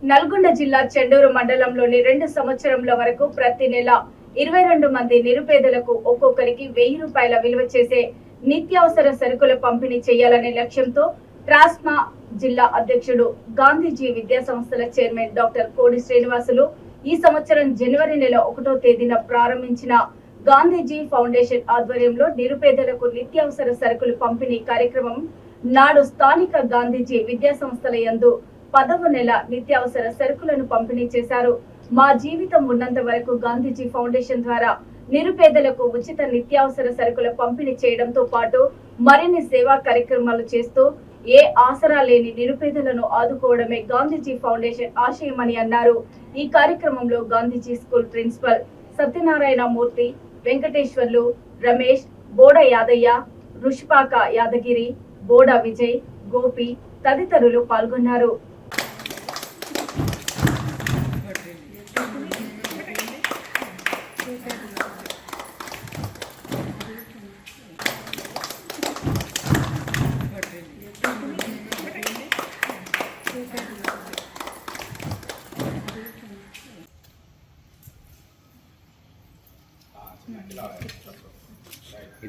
నల్గొండ జిల్లా చెండూరు మండలంలోని 2 సంవత్సరముల వరకు ప్రతి నెల 22 మంది నిరుపేదలకు ఒక్కొక్కరికి 1000 రూపాయల విలువ చేసే నిత్యావసర సరుకుల పంపిణీ చేయాలనే లక్ష్యంతో ట్రాస్మా జిల్లా అధ్యక్షుడు గాంధీజీ విద్యా సంస్థల చైర్మన్ డాక్టర్ కోడి శ్రీనివాసులు ఈ సంవత్సరం జనవరి నెల 1వ తేదీన ప్రారంభించిన గాంధీజీ ఫౌండేషన్ ఆధ్వర్యంలో నిరుపేదలకు నిత్యావసర సరుకులు పంపిణీ కార్యక్రమం నాడు స్థానిక గాంధీజీ విద్యా సంస్థల యందు 10వ నెల నిత్యావసర సరుకులను పంపిణీ చేశారు. మా జీవితం ఉన్నంత వరకు గాంధీజీ ఫౌండేషన్ ద్వారా నిరుపేదలకు ఉచిత నిత్యావసర సరుకుల పంపిణీ చేయడంతో పాటు మరిన్ని సేవా కార్యక్రమాలు చేస్తూ ఏ ఆసరా లేని నిరుపేదలను ఆదుకోవడమే గాంధీజీ ఫౌండేషన్ ఆశయమని అన్నారు. ఈ కార్యక్రమంలో గాంధీజీ స్కూల్ ప్రిన్సిపల్ సత్యనారాయణ మూర్తి, వెంకటేశ్వర్లు, రమేష్, బోడ యాదయ్య, రుషిపాక యాదగిరి, బోడ విజయ్, గోపి తదితరులు పాల్గొన్నారు.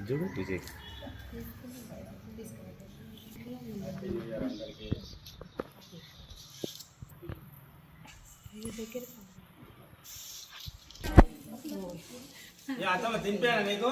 చూడు విజయ్ తినిపోయాను నీకు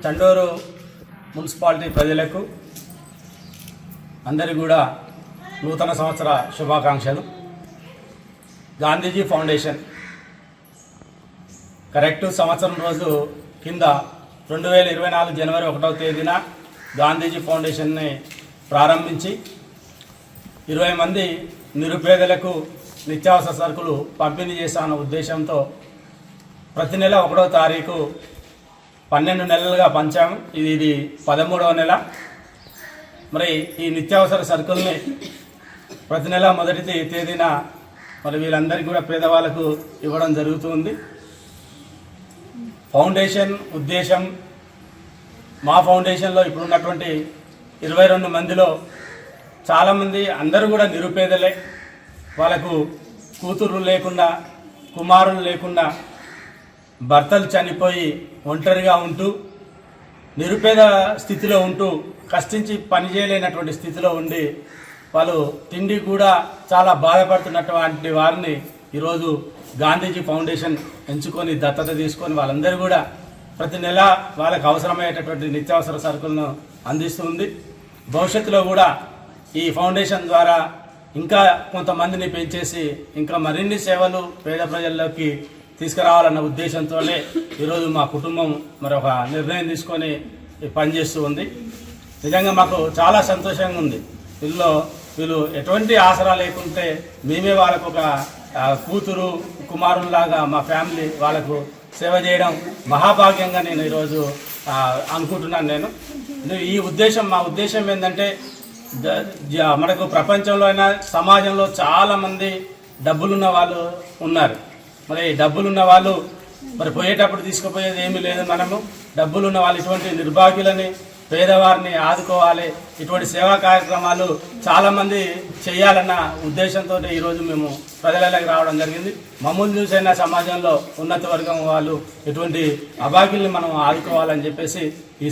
చండూరు మున్సిపాలిటీ ప్రజలకు అందరికీ కూడా నూతన సంవత్సర శుభాకాంక్షలు. గాంధీజీ ఫౌండేషన్ కరెక్ట్ సంవత్సరం రోజు కింద 2024 జనవరి 1వ తేదీన గాంధీజీ ఫౌండేషన్ని ప్రారంభించి 20 మంది నిరుపేదలకు నిత్యావసర సరుకులు పంపిణీ చేశాన ఉద్దేశంతో ప్రతి నెల 1వ తారీఖు 12 నెలలుగా పంచాము. ఇది 13వ నెల. మరి ఈ నిత్యావసర సరుకుల్ని ప్రతి నెల మొదటి తేదీన మరి వీళ్ళందరికీ కూడా పేదవాళ్ళకు ఇవ్వడం జరుగుతుంది. ఫౌండేషన్ ఉద్దేశం, మా ఫౌండేషన్లో ఇప్పుడు ఉన్నటువంటి 22 మందిలో చాలామంది అందరూ కూడా నిరుపేదలే. వాళ్ళకు కూతురు లేకుండా, కుమారులు లేకుండా, భర్తలు చనిపోయి ఒంటరిగా ఉంటూ నిరుపేద స్థితిలో ఉంటూ కష్టించి పని చేయలేనటువంటి స్థితిలో ఉండి వాళ్ళు తిండి కూడా చాలా బాధపడుతున్నటువంటి వారిని ఈరోజు గాంధీజీ ఫౌండేషన్ ఎంచుకొని దత్తత తీసుకొని వాళ్ళందరూ కూడా ప్రతి నెల వాళ్ళకు అవసరమయ్యేటటువంటి నిత్యావసర సరుకులను అందిస్తుంది. భవిష్యత్తులో కూడా ఈ ఫౌండేషన్ ద్వారా ఇంకా కొంతమందిని పెంచేసి ఇంకా మరిన్ని సేవలు పేద ప్రజల్లోకి తీసుకురావాలన్న ఉద్దేశంతోనే ఈరోజు మా కుటుంబం మరొక నిర్ణయం తీసుకొని పనిచేస్తూ ఉంది. నిజంగా మాకు చాలా సంతోషంగా ఉంది. వీళ్ళు ఎటువంటి ఆసరా లేకుంటే మేమే వాళ్ళకు ఒక కూతురు కుమారులాగా మా ఫ్యామిలీ వాళ్ళకు సేవ చేయడం మహాభాగ్యంగా నేను ఈరోజు అనుకుంటున్నాను. ఈ ఉద్దేశం, మా ఉద్దేశం ఏంటంటే మనకు ప్రపంచంలో అయినా సమాజంలో చాలామంది డబ్బులున్న వాళ్ళు ఉన్నారు. మరి డబ్బులున్న వాళ్ళు మరి పోయేటప్పుడు తీసుకుపోయేది ఏమీ లేదు. మనము డబ్బులున్న వాళ్ళు ఇటువంటి నిర్భాగ్యులని, పేదవారిని ఆదుకోవాలి. ఇటువంటి సేవా కార్యక్రమాలు చాలామంది చేయాలన్న ఉద్దేశంతో ఈరోజు మేము ప్రజలలోకి రావడం జరిగింది. మమ్మల్ని చూసైనా సమాజంలో ఉన్నత వర్గం వాళ్ళు ఇటువంటి అభాగ్యుల్ని మనం ఆదుకోవాలని చెప్పేసి ఈ